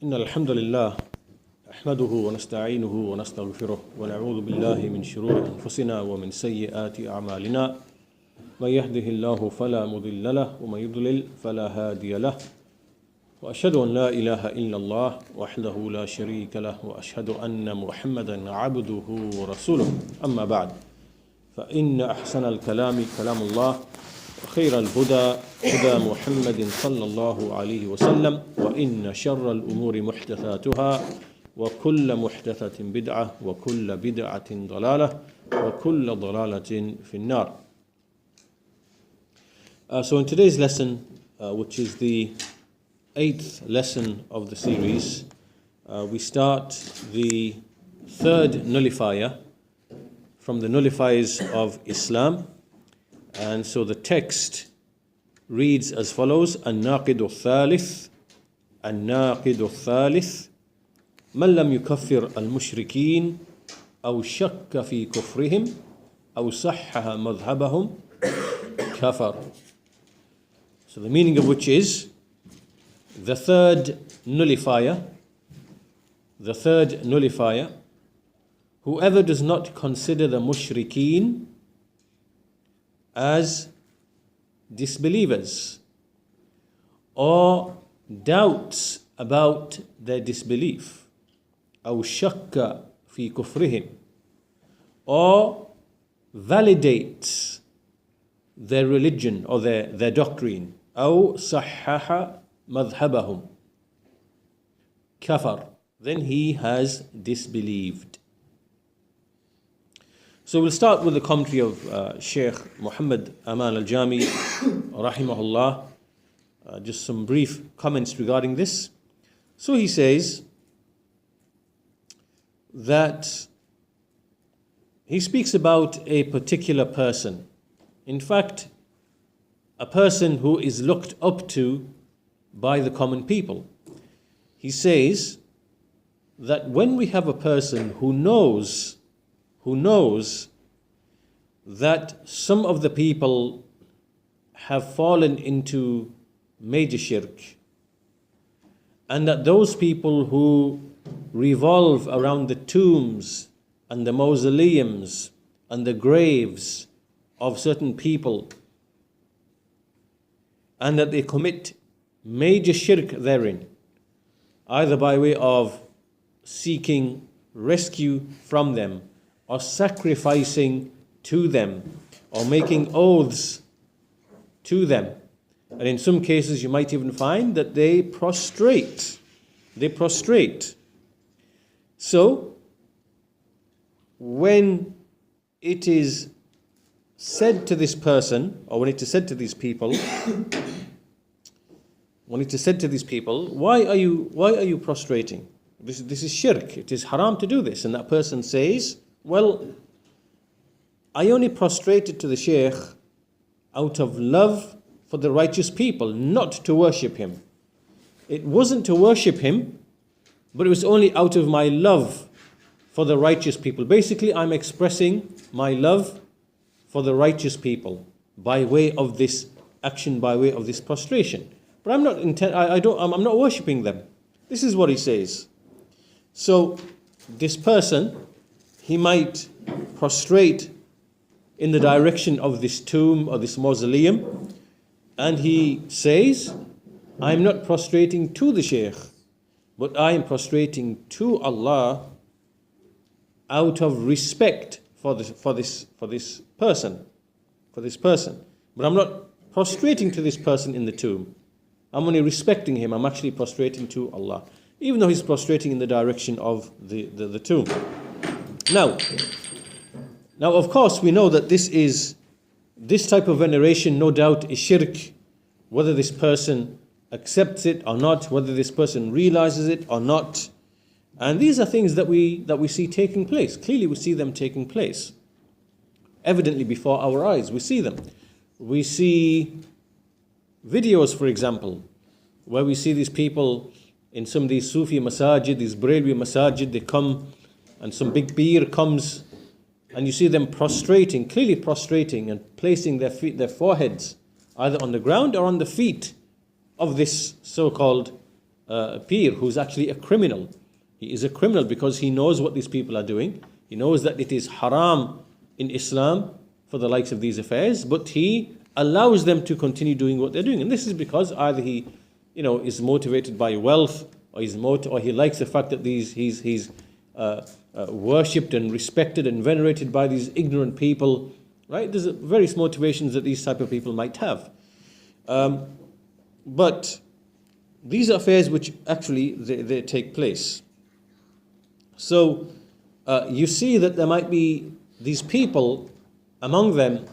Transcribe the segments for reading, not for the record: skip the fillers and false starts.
إن الحمد لله نحمده ونستعينه ونستغفره ونعوذ بالله من شرور أنفسنا ومن سيئات أعمالنا من يهده الله فلا مضل له ومن يضلل فلا هادي له وأشهد أن لا إله إلا الله وحده لا شريك له وأشهد أن محمدا عبده ورسوله أما بعد فإن أحسن الكلام كلام الله وخير الهدى هدى محمد صلى الله عليه وسلم وإن شر الأمور محدثاتها وكل محدثة بدعة وكل بدعة ضلالة وكل ضلالة في النار. So in today's lesson, which is the 8th lesson of the series, we start the third nullifier from the nullifiers of Islam. And so the text reads as follows: الناقد الثالث الناقد الثالث من لم يكفر المشركين أو شك في كفرهم أو صحح مذهبهم كفر. So the meaning of which is the third nullifier, whoever does not consider the mushrikeen as disbelievers or doubts about their disbelief, أو شك في كفرهم, or validates their religion or their doctrine, أو صحح مذهبهم كفر, then he has disbelieved. So we'll start with the commentary of Shaykh Muhammad Aman al-Jaami, Rahmahullah. Just some brief comments regarding this. So he says that he speaks about a particular person. In fact, a person who is looked up to by the common people. He says that when we have a person who knows that some of the people have fallen into major shirk, and that those people who revolve around the tombs and the mausoleums and the graves of certain people, and that they commit major shirk therein, either by way of seeking rescue from them, or sacrificing to them, or making oaths to them. And in some cases you might even find that they prostrate. So when it is said to this person, or when it is said to these people, why are you prostrating? This is shirk. It is haram to do this. And that person says, well, I only prostrated to the Shaykh out of love for the righteous people, not to worship him. It wasn't to worship him, but it was only out of my love for the righteous people. Basically, I'm expressing my love for the righteous people by way of this action, by way of this prostration. But I'm not worshipping them. This is what he says. So this person, he might prostrate in the direction of this tomb or this mausoleum, and he says, I'm not prostrating to the Shaykh, but I am prostrating to Allah out of respect for this person. But I'm not prostrating to this person in the tomb. I'm only respecting him. I'm actually prostrating to Allah, even though he's prostrating in the direction of the tomb. Now, of course, we know that this type of veneration, no doubt, is shirk, whether this person accepts it or not, whether this person realizes it or not. And these are things that we see taking place. Clearly, we see them taking place. Evidently, before our eyes, we see them. We see videos, for example, where we see these people in some of these Sufi masajid, these Brelwi masajid, they come and some big beer comes, and you see them clearly prostrating and placing their foreheads either on the ground or on the feet of this so-called peer who's actually a criminal. He is a criminal because he knows what these people are doing. He knows that it is haram in Islam for the likes of these affairs, but he allows them to continue doing what they're doing. And this is because either he, is motivated by wealth, or or he likes the fact that he's worshipped and respected and venerated by these ignorant people. Right? There's various motivations that these type of people might have. But these are affairs which actually they take place. So you see that there might be these people among them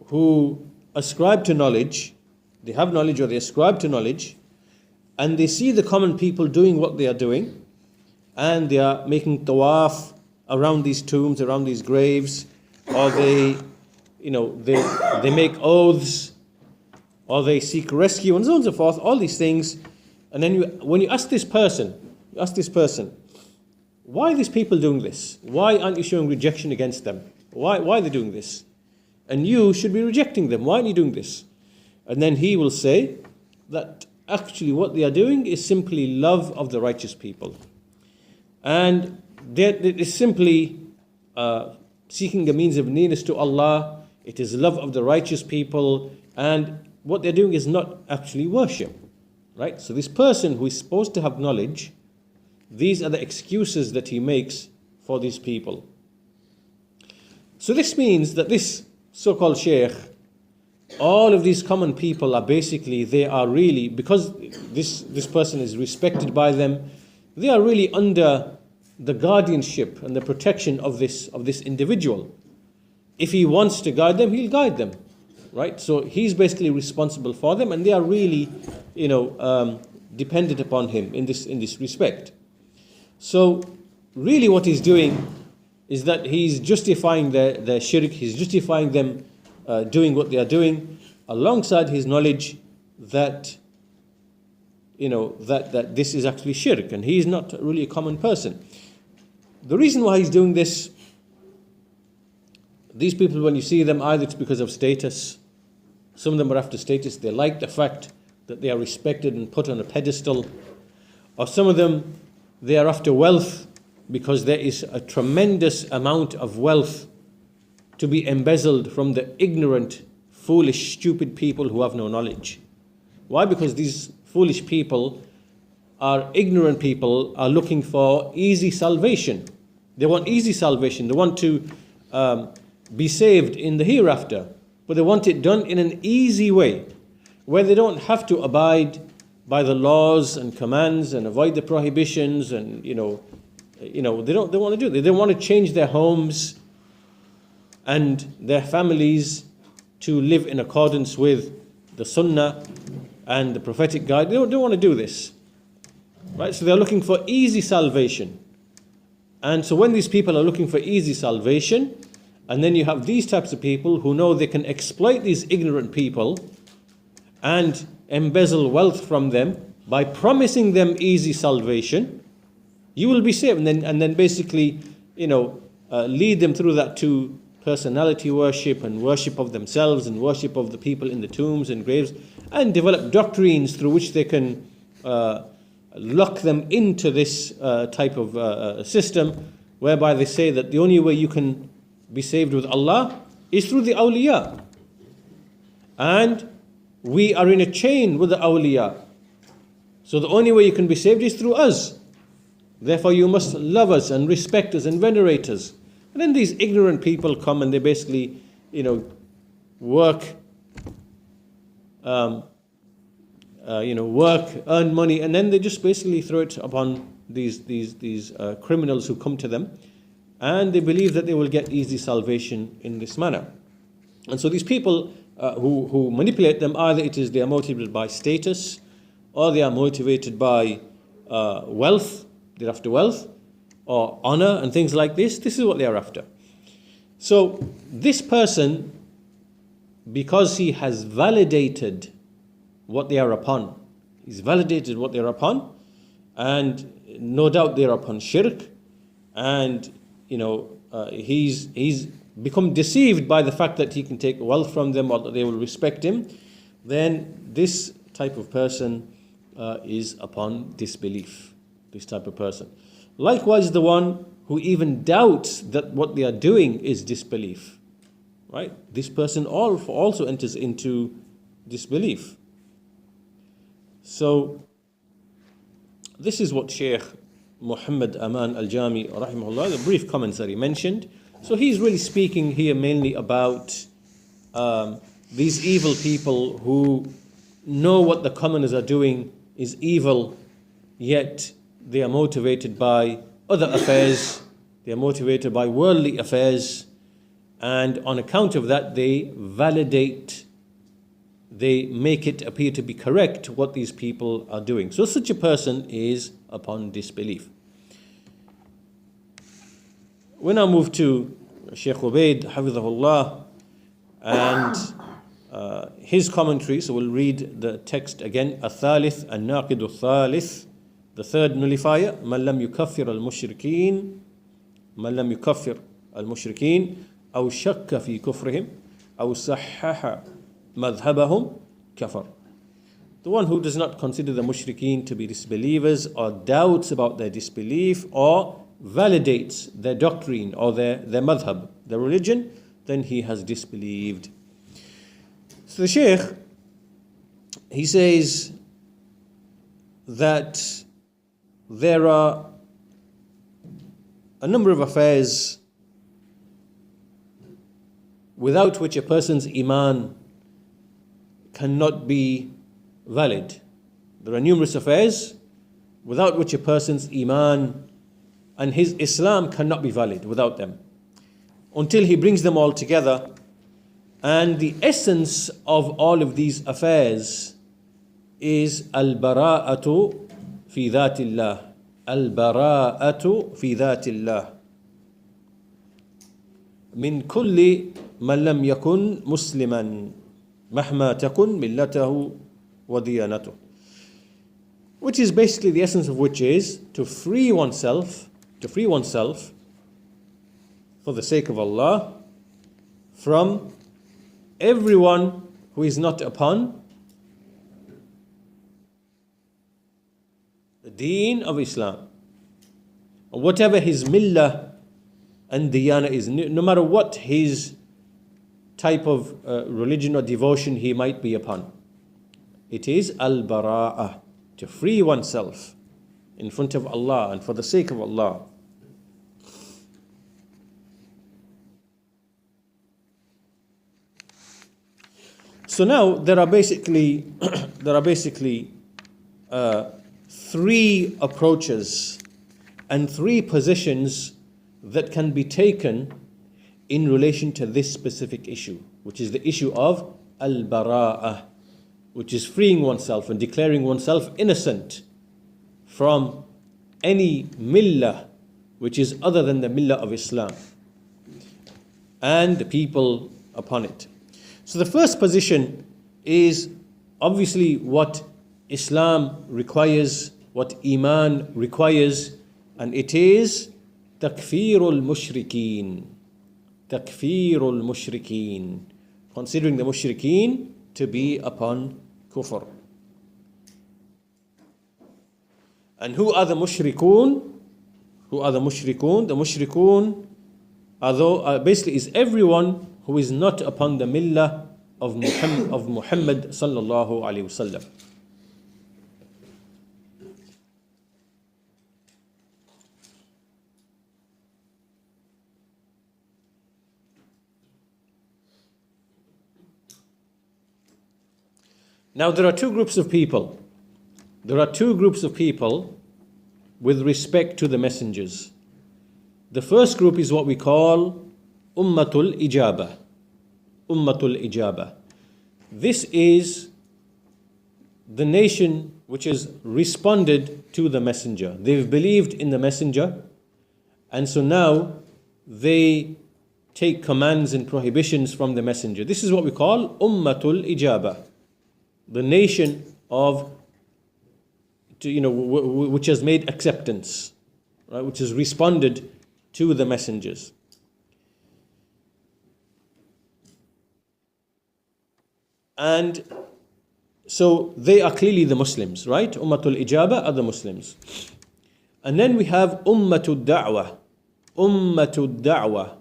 who ascribe to knowledge, they have knowledge or they ascribe to knowledge, and they see the common people doing what they are doing, and they are making tawaf around these tombs, around these graves, or they make oaths, or they seek rescue, and so on and so forth, all these things. And then when you ask this person, why are these people doing this? Why aren't you showing rejection against them? Why are they doing this? And you should be rejecting them. Why aren't you doing this? And then he will say that actually what they are doing is simply love of the righteous people. And it is simply seeking a means of nearness to Allah. It is love of the righteous people. And what they're doing is not actually worship. Right? So this person who is supposed to have knowledge, these are the excuses that he makes for these people. So this means that this so-called sheikh, all of these common people are basically, they are really, because this person is respected by them, they are really under the guardianship and the protection of this individual. If he wants to guide them, he'll guide them. Right? So he's basically responsible for them, and they are really, dependent upon him in this respect. So really what he's doing is that he's justifying their shirk, he's justifying them doing what they are doing, alongside his knowledge that, that this is actually shirk, and he's not really a common person. The reason why he's doing this, these people, when you see them, either it's because of status. Some of them are after status. They like the fact that they are respected and put on a pedestal. Or some of them, they are after wealth, because there is a tremendous amount of wealth to be embezzled from the ignorant, foolish, stupid people who have no knowledge. Why? Because these foolish people are ignorant people, are looking for easy salvation. They want easy salvation. They want to be saved in the hereafter, but they want it done in an easy way, where they don't have to abide by the laws and commands and avoid the prohibitions, and they don't want to do it. They want to change their homes and their families to live in accordance with the Sunnah and the prophetic guide. They don't want to do this, right? So they're looking for easy salvation. And so when these people are looking for easy salvation, and then you have these types of people who know they can exploit these ignorant people and embezzle wealth from them by promising them easy salvation, you will be saved. And then basically, lead them through that to personality worship and worship of themselves and worship of the people in the tombs and graves, and develop doctrines through which they can lock them into this type of system, whereby they say that the only way you can be saved with Allah is through the awliya. And we are in a chain with the awliya. So the only way you can be saved is through us. Therefore you must love us and respect us and venerate us. And then these ignorant people come and they basically, work, earn money, and then they just basically throw it upon these criminals who come to them, and they believe that they will get easy salvation in this manner. And so these people who manipulate them, either it is they are motivated by status, or they are motivated by wealth, they're after wealth, or honor and things like this. This is what they are after. So this person, because he has validated what they are upon, he's validated what they are upon, and no doubt they are upon shirk, and he's become deceived by the fact that he can take wealth from them or that they will respect him, then this type of person is upon disbelief, this type of person. Likewise, the one who even doubts that what they are doing is disbelief, right? This person also enters into disbelief. So, this is what Shaykh Muhammad Aman al-Jaami, rahimahullah, the brief comments that he mentioned. So he's really speaking here mainly about these evil people who know what the commoners are doing is evil, yet they are motivated by other affairs, they are motivated by worldly affairs, and on account of that they validate, they make it appear to be correct what these people are doing. So such a person is upon disbelief. When I move to Shaykh Ubayd, حفظه, and his commentary, so we'll read the text again. الثالث الناقد الثالث, the third nullifier, من لم يكفر المشركين من لم يكفر المشركين أو شك في كفرهم أو صحح مذهبهم كفر. The one who does not consider the mushrikeen to be disbelievers, or doubts about their disbelief, or validates their doctrine or their madhab, their religion, then he has disbelieved. So the Shaykh, he says that there are a number of affairs without which a person's iman cannot be valid. There are numerous affairs without which a person's iman and his Islam cannot be valid without them, until he brings them all together. And the essence of all of these affairs is al-bara'atu fi dhatillah. Al-bara'atu fi dhatillah. Min kulli man lam yakun musliman mahma takun millatahu wa diyanatuh. Which is basically, the essence of which is to free oneself for the sake of Allah from everyone who is not upon the deen of Islam, or whatever his millah and diyana is, no matter what his type of religion or devotion he might be upon. It is al-bara'ah, to free oneself in front of Allah and for the sake of Allah. So now there are basically three approaches and three positions that can be taken in relation to this specific issue, which is the issue of al-bara'ah, which is freeing oneself and declaring oneself innocent from any millah which is other than the millah of Islam and the people upon it. So the first position is obviously what Islam requires, what Iman requires, and it is Takfirul Mushrikeen. Takfirul Mushrikeen. Considering the Mushrikeen to be upon kufr. And who are the Mushrikun? Who are the Mushrikun? The Mushrikun basically is everyone who is not upon the millah of Muhammad sallallahu alaihi wasallam. Now there are two groups of people. There are two groups of people with respect to the messengers. The first group is what we call Ummatul Ijabah. Ummatul Ijabah. This is the nation which has responded to the messenger. They've believed in the messenger, and so now they take commands and prohibitions from the messenger. This is what we call Ummatul Ijabah. The nation of, which has made acceptance, right, which has responded to the messengers. And So they are clearly the Muslims, right? Ummatul Ijaba are the Muslims. And then we have Ummatul Da'wah. Ummatul Da'wah.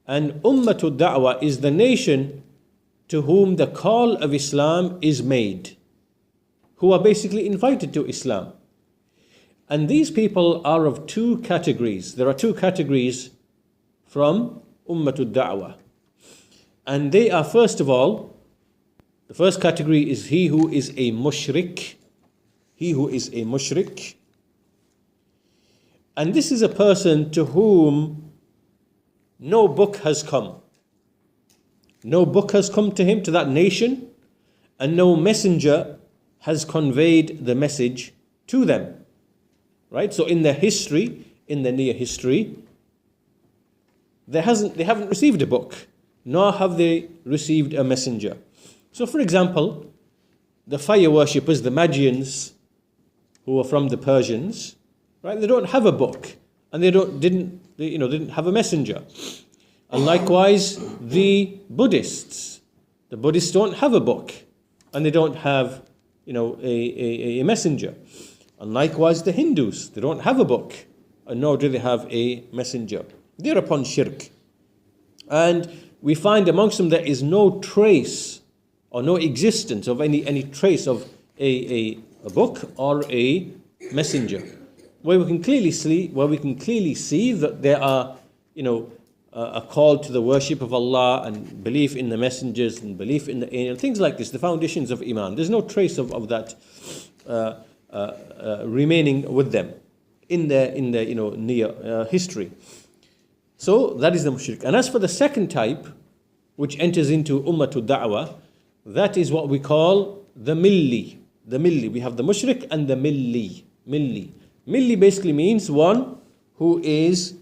And Ummatul Da'wah is the nation to whom the call of Islam is made, who are basically invited to Islam. And these people are of two categories. There are two categories from Ummatul Da'wah. And they are, first of all, the first category is he who is a mushrik. He who is a mushrik. And this is a person to whom no book has come. No book has come to him, to that nation, and no messenger has conveyed the message to them. Right? So in their history, in their near history, they haven't received a book, nor have they received a messenger. So for example, the fire worshippers, the Magians, who are from the Persians, right? They don't have a book, and they didn't have a messenger. And likewise, the Buddhists don't have a book, and they don't have, a messenger. And likewise, the Hindus, they don't have a book, and nor do they have a messenger. They're upon shirk. And we find amongst them there is no trace or no existence of any trace of a book or a messenger. Where we can clearly see that there are, a call to the worship of Allah and belief in the messengers and belief in the angel, things like this, the foundations of Iman. There's no trace of that remaining with them in their near history. So that is the mushrik. And as for the second type, which enters into Ummatul Da'wah, that is what we call the milli. The milli. We have the mushrik and the milli. Milli basically means one who has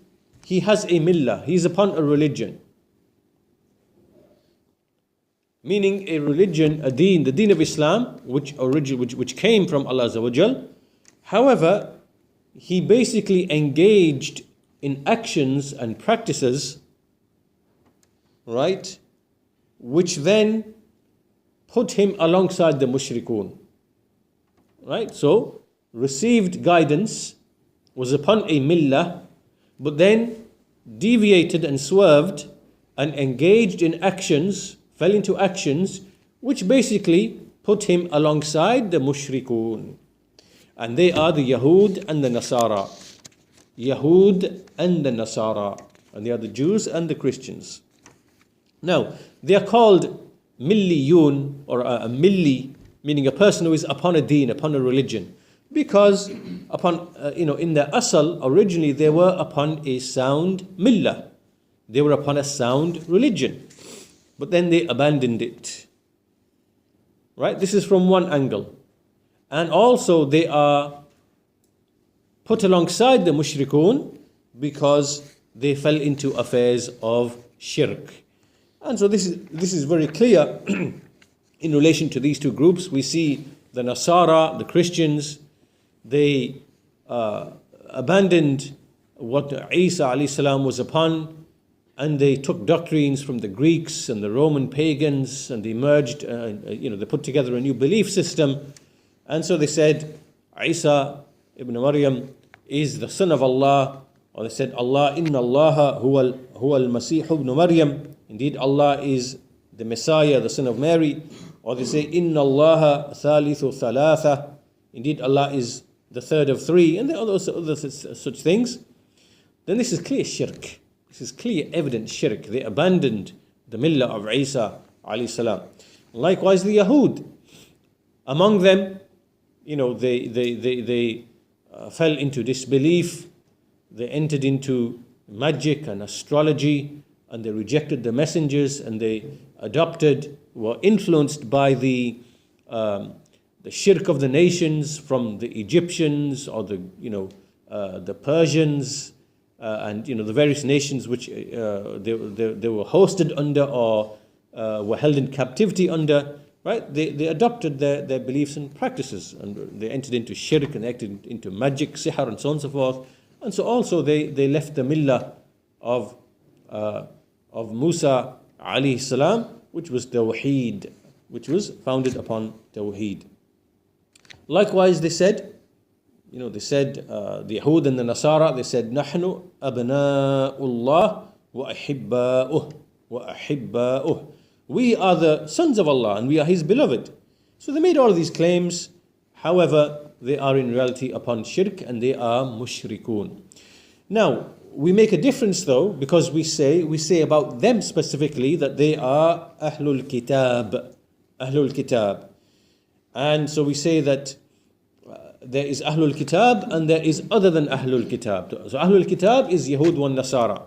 a millah. He's upon a religion. Meaning a religion, a deen, the deen of Islam, which came from Allah Azza wa Jal. However, he basically engaged in actions and practices, right, which then put him alongside the mushrikun. Right? So, received guidance, was upon a millah, but then deviated and swerved and engaged in actions, fell into actions, which basically put him alongside the mushrikun. And they are the Yahud and the Nasara. Yahud and the Nasara. And they are the Jews and the Christians. Now, they are called milliyun, or a milli, meaning a person who is upon a deen, upon a religion. Because in their asal, originally they were upon a sound millah. They were upon a sound religion. But then they abandoned it. Right? This is from one angle. And also they are put alongside the mushrikun because they fell into affairs of shirk. And so this is very clear in relation to these two groups. We see the Nasara, the Christians, they abandoned what Isa alayhi salam was upon, and they took doctrines from the Greeks and the Roman pagans, and they merged, they put together a new belief system. And so they said Isa ibn Maryam is the son of Allah, or they said Allah, inna Allah huwa al-Masih ibn Maryam. Indeed, Allah is the Messiah, the son of Mary. Or they say, Inna Allah thalithu thalatha. Indeed, Allah is the third of three. And there are other such things. Then this is clear shirk. This is clear, evident shirk. They abandoned the millah of Isa alayhi salam. Likewise, the Yahud. Among them, they fell into disbelief. They entered into magic and astrology, and they rejected the messengers, and they were influenced by the shirk of the nations from the Egyptians or the Persians and the various nations which they were hosted under or were held in captivity under. Right? They adopted their beliefs and practices, and they entered into shirk and entered into magic, sihr, and so on and so forth. And so also they left the millah of Musa alayhi salam, which was Tawheed. which was founded upon Tawheed. Likewise, they said, the Yahud and the Nasara, they said, نحن أبناء الله وأحباؤه. We are the sons of Allah and we are His beloved. So they made all of these claims. However, they are in reality upon shirk and they are mushrikun. Now, we make a difference though, because we say about them specifically that they are Ahlul Kitab. Ahlul Kitab. And so we say that there is Ahlul Kitab and there is other than Ahlul Kitab. So Ahlul Kitab is Yahud wa Nasara.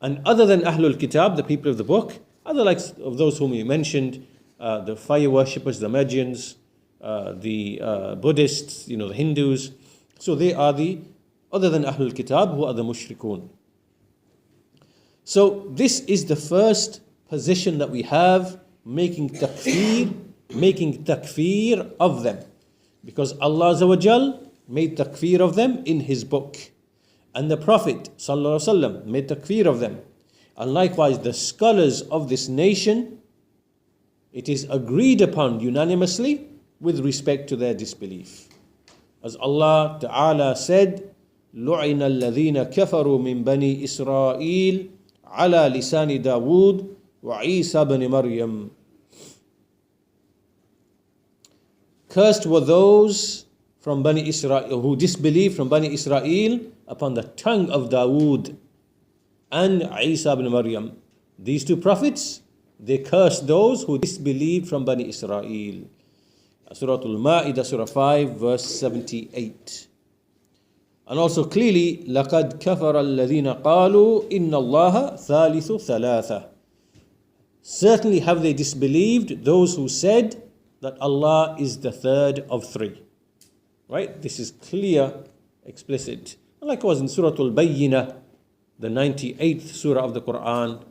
And other than Ahlul Kitab, the people of the book, other likes of those whom we mentioned, the fire worshippers, the Magians, the Buddhists, the Hindus. So they are the other than Ahlul Kitab, who are the Mushrikun. So this is the first position that we have, making takfir of them. Because Allah Azza wa Jal made takfir of them in His book. And the Prophet Sallallahu Alaihi Wasallam made takfir of them. And likewise the scholars of this nation, it is agreed upon unanimously with respect to their disbelief. As Allah Ta'ala said, لُعِنَ الَّذِينَ كَفَرُوا مِن بَنِي إِسْرَائِيلَ عَلَى لِسَانِ دَاوُودَ وَعِيسَى بْنِ مَرْيَمَ. Cursed were those from Bani Israel who disbelieved from Bani Israel upon the tongue of Dawood and Isa ibn Maryam. These two prophets, they cursed those who disbelieved from Bani Israel. Surah Al-Ma'idah, Surah 5, verse 78. And also clearly, لَقَدْ كَفَرَ الَّذِينَ قَالُوا إِنَّ اللَّهَ ثَالِثُ ثَلَاثَةٍ. Certainly have they disbelieved those who said that Allah is the third of three. Right? This is clear, explicit. Likewise in Surah Al-Bayyinah, the 98th surah of the Quran,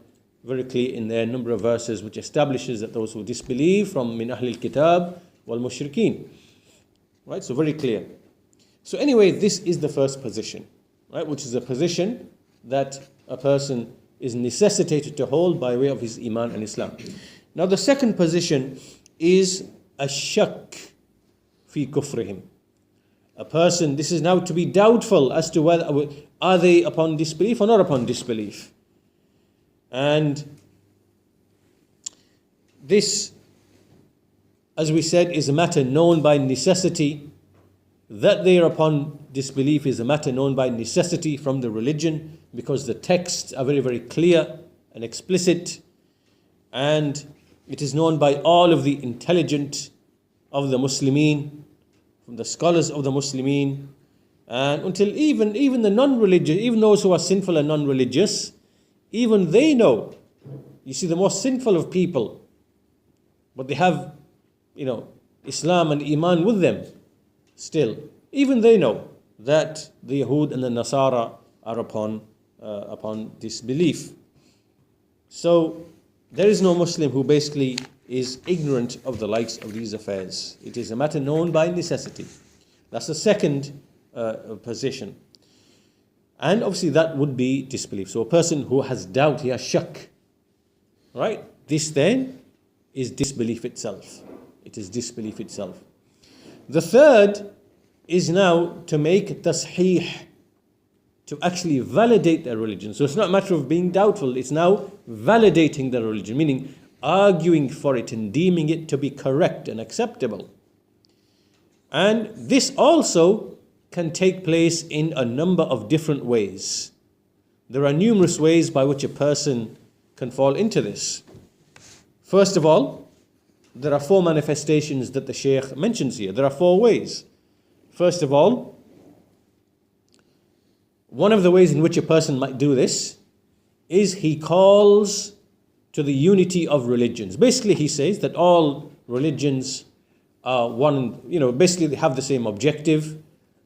very clear in there, a number of verses which establishes that those who disbelieve from min Ahlil Kitab wal Mushrikeen. Right? So very clear. So anyway, this is the first position, right? Which is a position that a person is necessitated to hold by way of his Iman and Islam. Now the second position is ash-shak fi kufrihim. A person, this is now to be doubtful as to whether are they upon disbelief or not upon disbelief. And this, as we said, is a matter known by necessity. That they are upon disbelief is a matter known by necessity from the religion, because the texts are very, very clear and explicit, and it is known by all of the intelligent of the Muslimin, from the scholars of the Muslimin, and until even the non-religious, even those who are sinful and non-religious, even they know. You see, the most sinful of people, but they have, Islam and Iman with them still. Even they know that the Yahud and the Nasara are upon disbelief. So there is no Muslim who basically is ignorant of the likes of these affairs. It is a matter known by necessity. That's the second position. And obviously that would be disbelief. So a person who has doubt, he has shak. Right? This then is disbelief itself. It is disbelief itself. The third is now to make tasheeh, to actually validate their religion. So it's not a matter of being doubtful, it's now validating their religion, meaning arguing for it and deeming it to be correct and acceptable. And this also can take place in a number of different ways. There are numerous ways by which a person can fall into this. First of all, there are four manifestations that the Shaykh mentions here. There are four ways. First of all, one of the ways in which a person might do this is he calls to the unity of religions. Basically, he says that all religions are one, basically they have the same objective,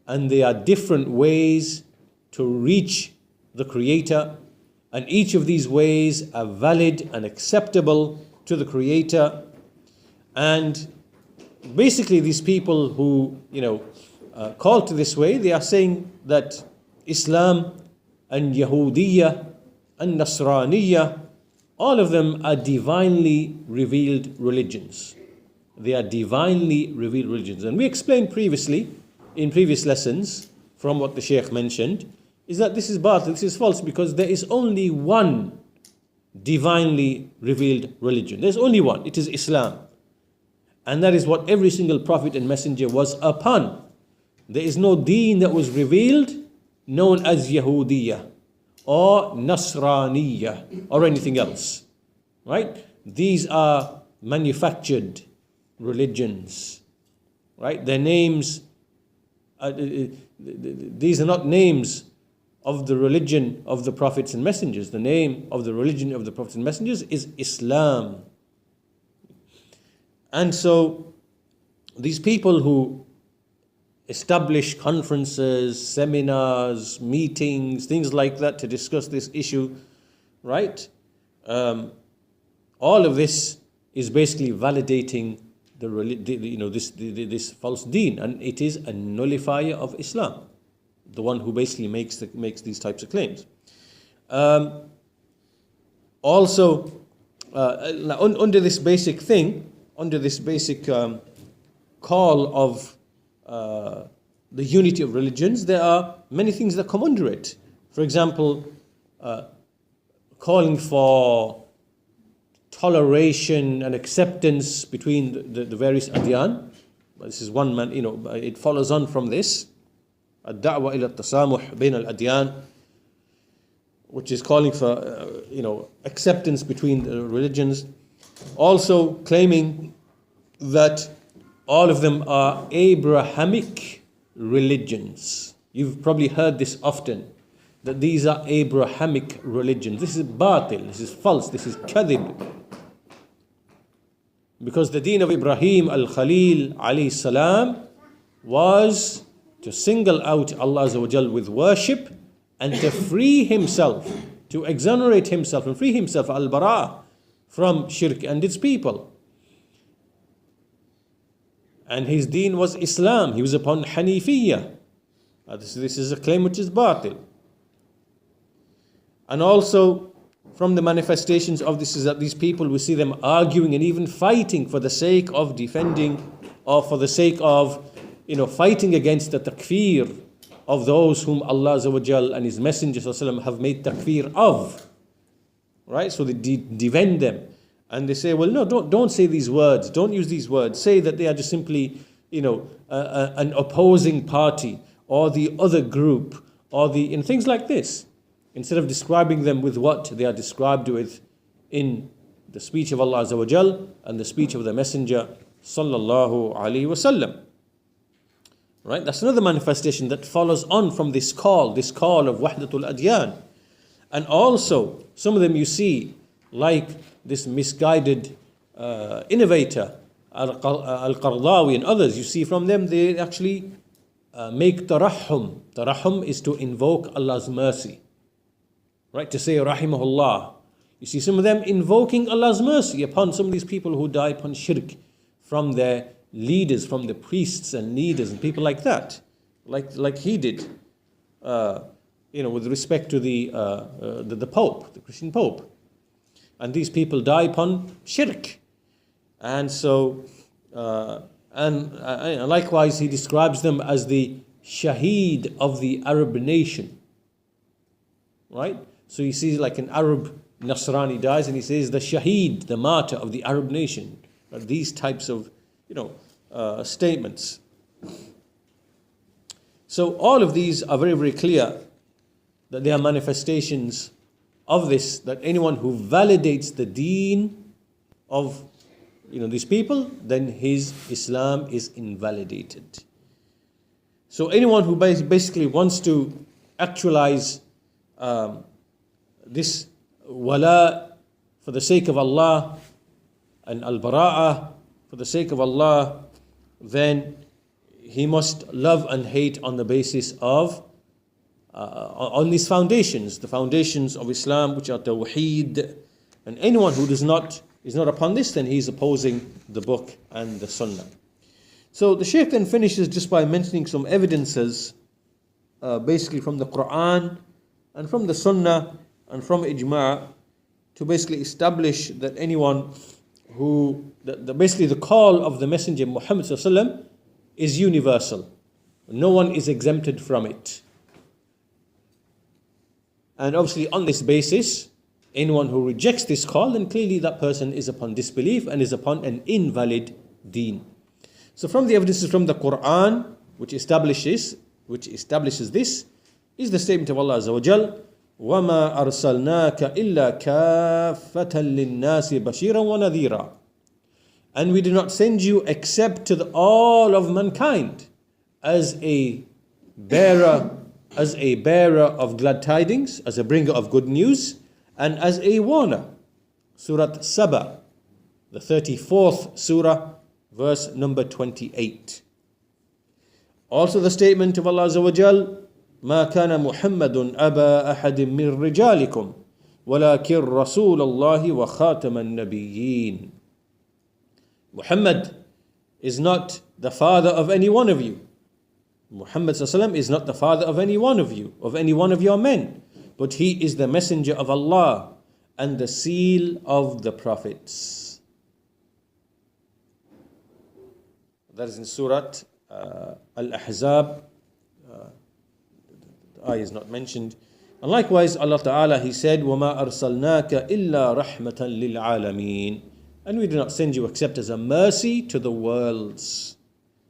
and they are different ways to reach the Creator, and each of these ways are valid and acceptable to the Creator. And basically these people who, call to this way, they are saying that Islam and Yahudiyyah and Nasraniyyah, all of them are divinely revealed religions. they are divinely revealed religions. And we explained previously, in previous lessons, from what the Shaykh mentioned, is that this is batil, this is false, because there is only one divinely revealed religion. There's only one. It is Islam. And that is what every single prophet and messenger was upon. There is no deen that was revealed known as Yahudiya or Nasraniya or anything else. Right? These are manufactured religions. Right? Their names, these are not names of the religion of the prophets and messengers. The name of the religion of the prophets and messengers is Islam. And so these people who establish conferences, seminars, meetings, things like that to discuss this issue, right? All of this is basically validating this false deen, and it is a nullifier of Islam, the one who basically makes these types of claims. Also, under this basic thing, under this basic call of the unity of religions, there are many things that come under it. For example, calling for toleration and acceptance between the various adyan. This is one man, it follows on from this. الدعوة إلى التسامح بين الأديان, which is calling for acceptance between the religions. Also claiming that all of them are Abrahamic religions. You've probably heard this often, that these are Abrahamic religions. This is batil, this is false, this is kadhib. Because the deen of Ibrahim al-Khalil alayhi salam was to single out Allah Azza wa Jal with worship and to free himself, to exonerate himself and free himself, al-bara, from shirk and its people. And his deen was Islam. He was upon Hanifiyya. This is a claim which is batil. And also from the manifestations of this is that these people, we see them arguing and even fighting for the sake of defending, or for the sake of fighting against the takfir of those whom Allah Azza wa Jal and His Messenger ﷺ have made takfir of. Right? So they defend them. And they say, well, no, don't say these words. Don't use these words. Say that they are just simply, an opposing party or the other group or in things like this. Instead of describing them with what they are described with in the speech of Allah Azza wa Jal and the speech of the Messenger Sallallahu Alaihi Wasallam. Right? That's another manifestation that follows on from this call of Wahdatul Adyan. And also, some of them you see, like this misguided innovator, Al-Qardawi and others, you see from them, they actually make tarahhum. Tarahhum is to invoke Allah's mercy. Right? To say, Rahimahullah. You see some of them invoking Allah's mercy upon some of these people who die upon shirk, from their leaders, from the priests and leaders and people like that. Like he did, with respect to the Pope, the Christian Pope. And these people die upon shirk. And so, likewise, he describes them as the shaheed of the Arab nation. Right? So you see, like an Arab Nasrani dies, and he says the shaheed, the martyr of the Arab nation. These types of, statements. So all of these are very, very clear that they are manifestations of this, that anyone who validates the deen of these people, then his Islam is invalidated. So anyone who basically wants to actualize this wala for the sake of Allah and al-bara'ah for the sake of Allah, then he must love and hate on the basis of on these foundations, the foundations of Islam, which are Tawheed. And anyone who is not upon this, then he is opposing the book and the Sunnah. So the Shaykh then finishes just by mentioning some evidences, basically from the Quran and from the Sunnah and from Ijma', to basically establish that anyone basically the call of the Messenger Muhammad ﷺ is universal. No one is exempted from it. And obviously on this basis, anyone who rejects this call, then clearly that person is upon disbelief and is upon an invalid deen. So from the evidences from the Quran, which establishes this, is the statement of Allah Azza wa Jal, وَمَا أَرْسَلْنَاكَ إِلَّا كَافَّةً لِلنَّاسِ بَشِيرًا وَنَذِيرًا. And we do not send you except to all of mankind as a bearer of glad tidings, as a bringer of good news, and as a warner. Surah Saba, the 34th surah, verse number 28. Also the statement of Allah Azza wa Jal, ما كان محمد أبا أحد من رجالكم ولكن رسول الله وخاتم النبيين. Muhammad is not the father of any one of you. Muhammad ﷺ is not the father of any one of you, of any one of your men, but he is the messenger of Allah and the seal of the prophets. That is in Surah Al-Ahzab. The ayah is not mentioned. And likewise, Allah Ta'ala, He said, وَمَا أَرْسَلْنَاكَ إِلَّا رَحْمَةً لِلْعَالَمِينَ. And we do not send you except as a mercy to the worlds.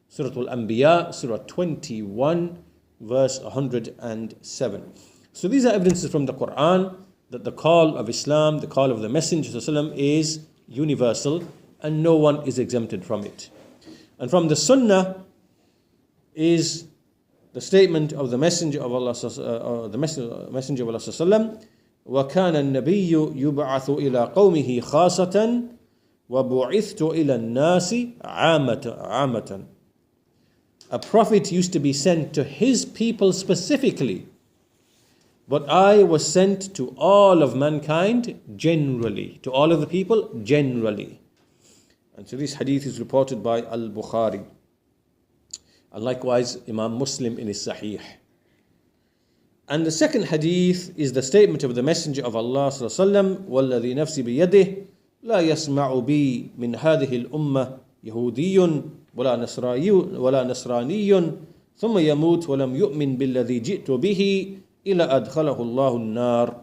Surah Al-Anbiya, Surah 21, verse 107. So these are evidences from the Quran that the call of Islam, the call of the Messenger ﷺ is universal and no one is exempted from it. And from the Sunnah is the statement of the Messenger of Allah ﷺ, وَكَانَ النَّبِيُّ يُبْعَثُ إِلَىٰ قَوْمِهِ خَاصَةً وَبُعِثْتُ إِلَى النَّاسِ عَامَةً. A prophet used to be sent to his people specifically, but I was sent to all of mankind generally, to all of the people generally. And so this hadith is reported by al-Bukhari. And likewise, Imam Muslim in his Sahih. And the second hadith is the statement of the Messenger of Allah sallallahu alaihi wasallam, وَالَّذِي نَفْسِ بِيَدِهِ لَا يَسْمَعُ بِي مِنْ هَذِهِ الْأُمَّةِ يَهُودِيٌّ وَلَا نَصْرَانِيٌّ ثُمَّ يَمُوتُ وَلَمْ يُؤْمِنْ بِالَّذِي جِئْتُ بِهِ إِلَّا أَدْخَلَهُ اللَّهُ النَّارِ.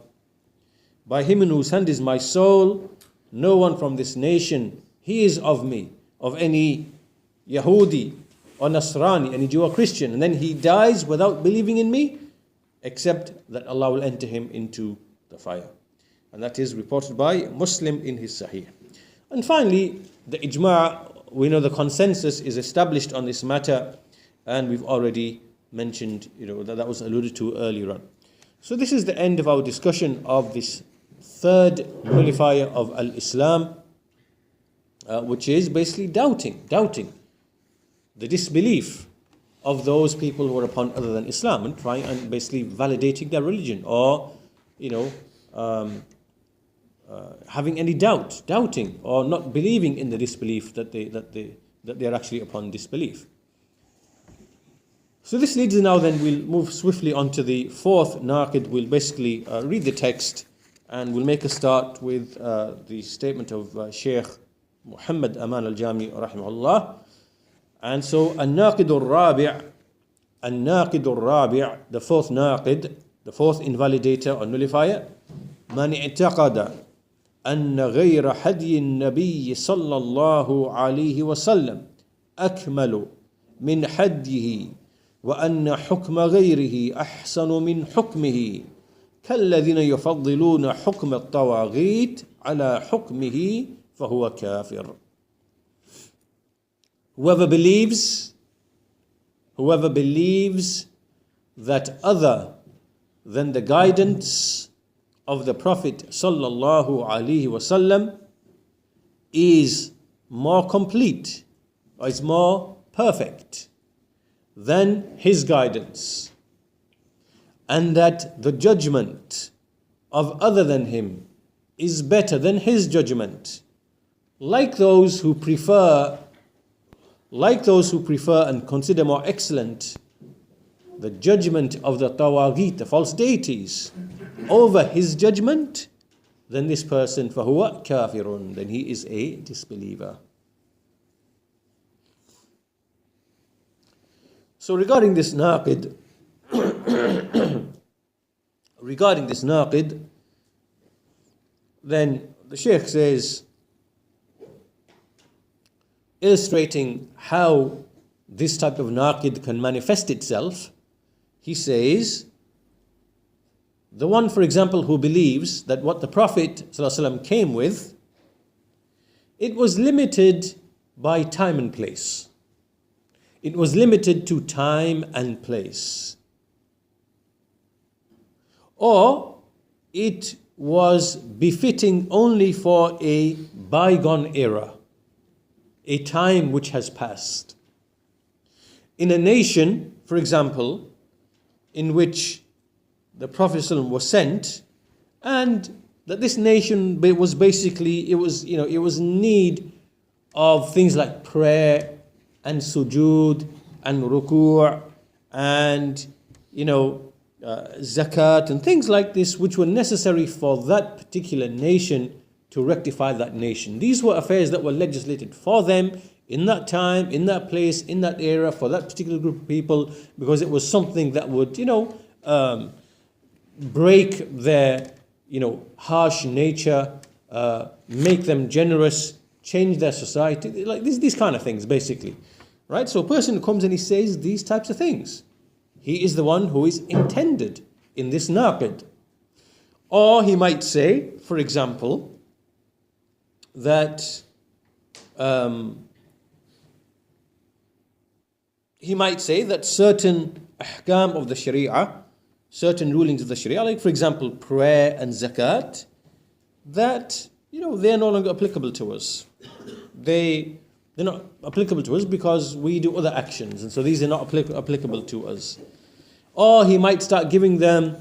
By him in whose hand is my soul, no one from this nation hears of me, of any Yahudi or Nasrani, any Jew or Christian, and then he dies without believing in me, except that Allah will enter him into the fire. And that is reported by Muslim in his Sahih. And finally, the ijma', we know the consensus is established on this matter, and we've already mentioned, that was alluded to earlier on. So this is the end of our discussion of this third nullifier of al-Islam, which is basically doubting the disbelief of those people who are upon other than Islam, and trying and basically validating their religion, or having any doubting or not believing in the disbelief that they are actually upon disbelief. So this leads now, then we'll move swiftly on to the fourth Nawaqid. We'll basically read the text and we'll make a start with the statement of Shaykh Muhammad Aman al-Jaami rahimahullah. And so al-Naqid al-Rabi', the fourth Naqid, the fourth invalidator or nullifier, من اعتقد أن غير هدي النبي صلى الله عليه وسلم أكمل من هديه وأن حكم غيره أحسن من حكمه كالذين يفضلون حكم الطواغيت على حكمه فهو كافر. Whoever believes that other than the guidance of the Prophet sallallahu alaihi wasallam is more complete or is more perfect than his guidance, and that the judgment of other than him is better than his judgment, like those who prefer and consider more excellent the judgment of the Tawheed, the false deities, over his judgment, then this person, فَهُوَ كَافِرٌ, then he is a disbeliever. So regarding this Naqid, then the Shaykh says, illustrating how this type of Naqid can manifest itself, he says, the one, for example, who believes that what the Prophet ﷺ came with, it was limited by time and place. It was limited to time and place. Or it was befitting only for a bygone era, a time which has passed. In a nation, for example, in which the Prophet ﷺ was sent, and that this nation was basically, it was in need of things like prayer and sujood and ruku' and zakat and things like this, which were necessary for that particular nation to rectify that nation. These were affairs that were legislated for them in that time, in that place, in that era, for that particular group of people, because it was something that would break their harsh nature, make them generous, change their society, like these kind of things basically, right? So a person comes and he says these types of things, he is the one who is intended in this naqid. Or he might say, for example, that certain ahkam of the Sharia, certain rulings of the Sharia, like for example prayer and zakat, that they are no longer applicable to us. They're not applicable to us because we do other actions, and so these are not applicable to us. Or he might start giving them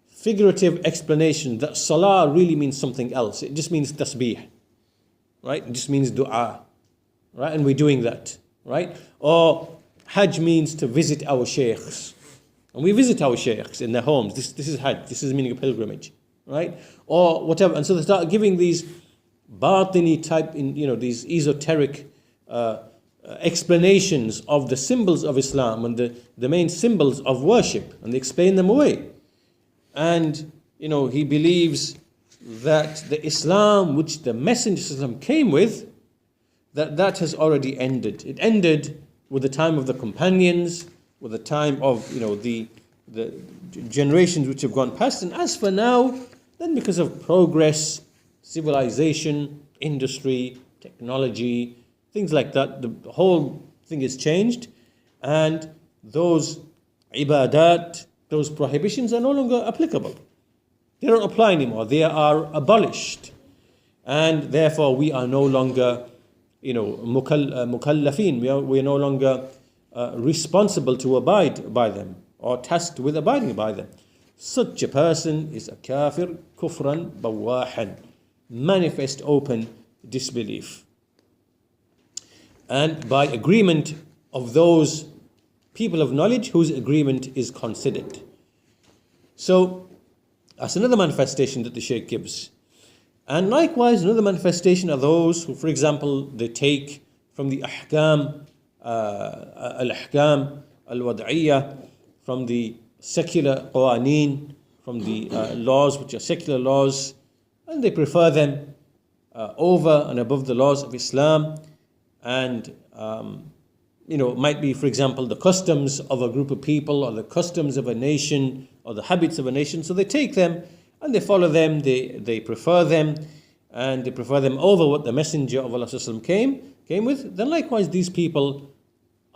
figurative explanation that salah really means something else. It just means tasbih, right? It just means dua, right? And we're doing that, right? Or Hajj means to visit our shaykhs, and we visit our shaykhs in their homes. This is Hajj. This is meaning a pilgrimage, right? Or whatever. And so they start giving these batini type, these esoteric explanations of the symbols of Islam and the main symbols of worship, and they explain them away. And he believes that the Islam which the Messenger came with, that has already ended. It ended with the time of the companions, with the time of the generations which have gone past. And as for now, then because of progress, civilization, industry, technology, things like that, the whole thing is changed, and those ibadat, those prohibitions are no longer applicable. They don't apply anymore. They are abolished, and therefore we are no longer mukallafin. We are no longer responsible to abide by them or tasked with abiding by them. Such a person is a kafir, kufran bawahan, manifest open disbelief. And by agreement of those people of knowledge whose agreement is considered. So that's another manifestation that the Shaykh gives. And likewise, another manifestation are those who, for example, they take from the ahkam, al-ahkam al-wad'iyya, from the secular qawaneen, from the laws which are secular laws, and they prefer them over and above the laws of Islam. And it might be, for example, the customs of a group of people, or the customs of a nation, or the habits of a nation. So they take them and they follow them, they prefer them, and they prefer them over what the Messenger of Allah came with. Then likewise, these people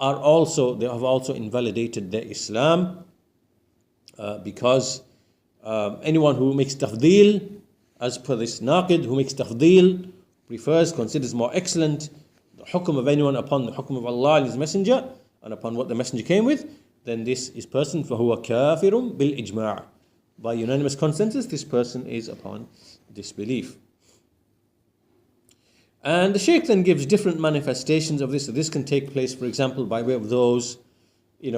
they have also invalidated their Islam, because anyone who makes tafdeel, as per this naqid, who makes tafdeel, prefers, considers more excellent the hukum of anyone upon the hukum of Allah and His Messenger, and upon what the Messenger came with, then this is person فَهُوَ كَافِرٌ بِالْإِجْمَاعِ. By unanimous consensus, this person is upon disbelief. And the Shaykh then gives different manifestations of this. So this can take place, for example, by way of those, many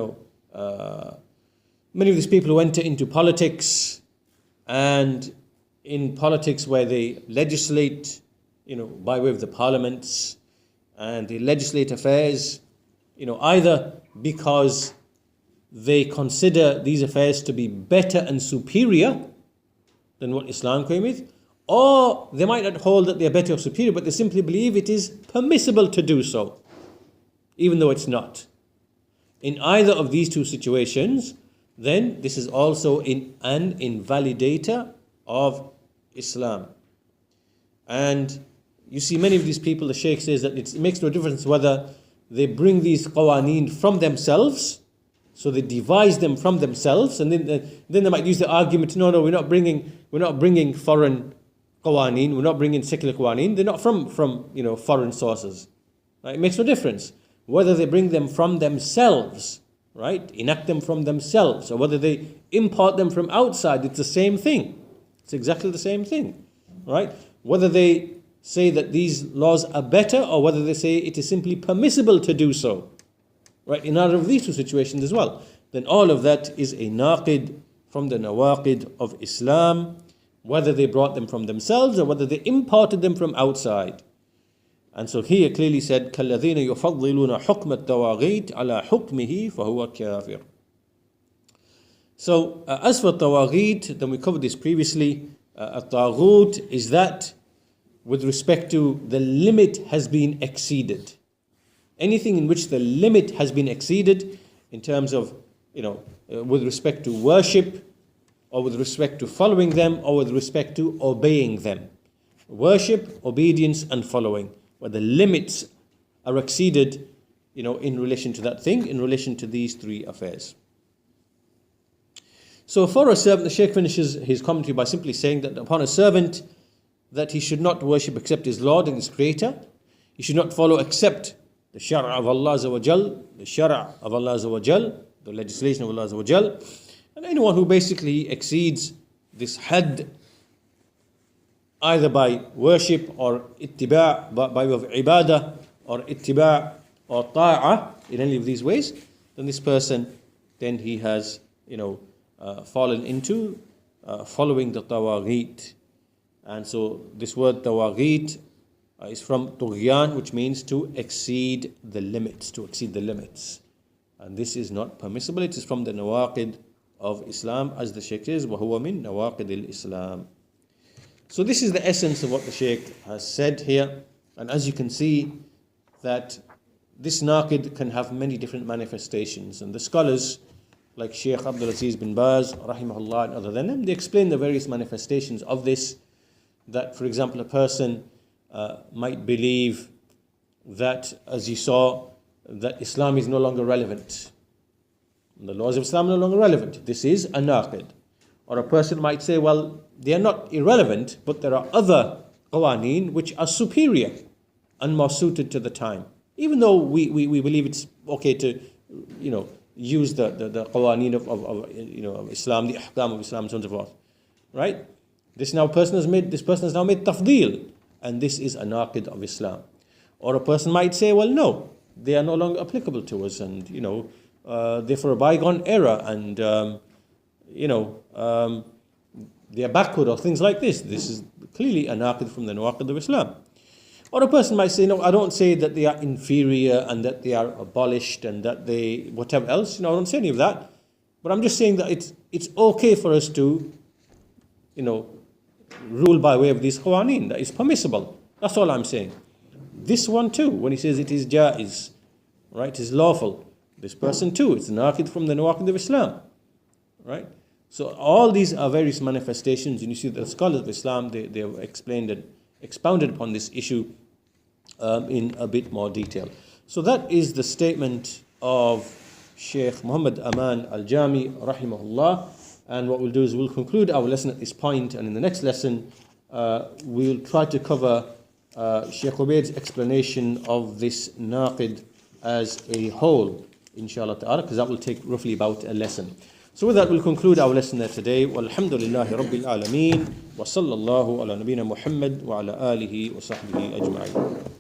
of these people who enter into politics, and in politics where they legislate, by way of the parliaments, and they legislate affairs, either because they consider these affairs to be better and superior than what Islam came with, or they might not hold that they are better or superior, but they simply believe it is permissible to do so, even though it's not. In either of these two situations, then this is also an invalidator of Islam. And you see many of these people, the Shaykh says that it makes no difference whether they bring these qawaneen from themselves, so they devise them from themselves, and then they might use the argument, no, we're not bringing foreign qawaneen, we're not bringing secular qawaneen, they're not from foreign sources. Right? It makes no difference whether they bring them from themselves, right, enact them from themselves, or whether they import them from outside. It's the same thing. It's exactly the same thing, right? Whether they say that these laws are better, or whether they say it is simply permissible to do so, right? In either of these two situations as well, then all of that is a naqid from the Nawaqid of Islam, whether they brought them from themselves or whether they imported them from outside. And so here clearly said, كَالَّذِينَ يُفَضِّلُونَ حُكْمَ التَّوَاغِيتِ عَلَى حُكْمِهِ فَهُوَ كَافِرٌ. So as for Tawheed, then we covered this previously. At-Taghut is that with respect to the limit has been exceeded. Anything in which the limit has been exceeded in terms of, with respect to worship, or with respect to following them, or with respect to obeying them. Worship, obedience, and following, where the limits are exceeded, in relation to that thing, in relation to these three affairs. So for a servant, the Shaykh finishes his commentary by simply saying that upon a servant, that he should not worship except his Lord and his Creator. He should not follow except the Shara' of Allah Azza wa Jal, the Shara' of Allah Azza wa Jal, the legislation of Allah Azza wa Jal. And anyone who basically exceeds this had, either by worship or ittiba', by way of ibadah, or ittiba' or ta'ah, in any of these ways, then this person, then he has, fallen into following the Tawaghit. And so this word Tawaghit is from tughyan, which means to exceed the limits, And this is not permissible. It is from the Nawaqid of Islam, as the Shaykh says, وَهُوَ مِن نَوَاقِدِ الْإِسْلَامِ. So this is the essence of what the Shaykh has said here. And as you can see, that this naqid can have many different manifestations. And the scholars, like Shaykh Abdul Aziz bin Baz, rahimahullah, and other than them, they explain the various manifestations of this. That, for example, a person might believe that, as you saw, that Islam is no longer relevant. The laws of Islam are no longer relevant. This is a naqid. Or a person might say, well, they are not irrelevant, but there are other qawaneen which are superior and more suited to the time. Even though we believe it's okay to, use the qawaneen of Islam, the ahkam of Islam, and so on and so forth. Right? This person has now made tafdeel, and this is a naqid of Islam. Or a person might say, well, no, they are no longer applicable to us, and they're for a bygone era, and they are backward, or things like this. This is clearly a naqid from the Nawaqid of Islam. Or a person might say, no, I don't say that they are inferior and that they are abolished and that they whatever else. I don't say any of that. But I'm just saying that it's okay for us to, rule by way of these qawaneen. That is permissible. That's all I'm saying. This one too, when he says it is jaiz, right, it is lawful. This person too, it's an naqid from the Nawaqid of Islam, right? So all these are various manifestations, and you see that the scholars of Islam, they have explained and expounded upon this issue in a bit more detail. So that is the statement of Shaykh Muhammad Aman al-Jaami, rahimahullah. And what we'll do is we'll conclude our lesson at this point, and in the next lesson we'll try to cover Shaykh Ubayd's explanation of this naqid as a whole, inshallah ta'ala, because that will take roughly about a lesson. So with that, we'll conclude our lesson there today. Walhamdulillahi Rabbil Alameen. Wa sallallahu ala nabiyyina Muhammad wa ala alihi wa sahbihi ajma'in.